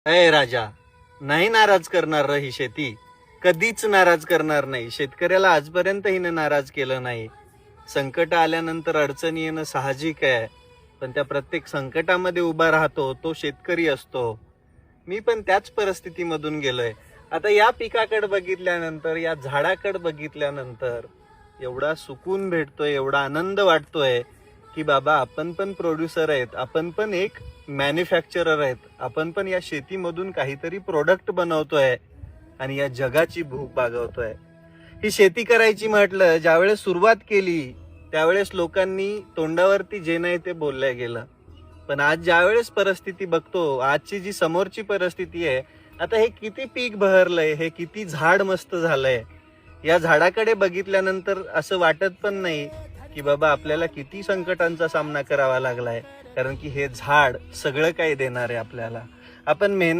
अय राजा, नाही नाराज करणार र ही शेती. कधीच नाराज करणार नाही. शेतकऱ्याला आजपर्यंत हिने नाराज केलं नाही. संकट आल्यानंतर अडचणी येणं साहजिक आहे, पण त्या प्रत्येक संकटामध्ये उभा राहतो तो शेतकरी असतो. मी पण त्याच परिस्थितीमधून गेलोय. आता या पिकाकडे बघितल्यानंतर, या झाडाकडे बघितल्यानंतर एवढा सुकून भेटतोय, एवढा आनंद वाटतोय की बाबा आपण पण प्रोड्युसर आहेत, आपण पण एक मॅन्युफॅक्चरर आहेत, आपण पण या शेतीमधून काहीतरी प्रोडक्ट बनवतोय आणि या जगाची भूक भागवतोय. ही शेती करायची म्हटलं, ज्यावेळेस सुरुवात केली त्यावेळेस लोकांनी तोंडावरती जे नाही ते बोलल्या गेलं. पण आज ज्यावेळेस परिस्थिती बघतो, आजची जी समोरची परिस्थिती आहे, आता हे किती पीक बहरलंय, हे किती झाड मस्त झालंय. या झाडाकडे बघितल्यानंतर असं वाटत पण नाही की बाबा आपल्याला किती संकटांचा सामना करावा लागलाय, कारण की हे झाड सगळं काही देणार आहे आपल्याला. आपण मेहनत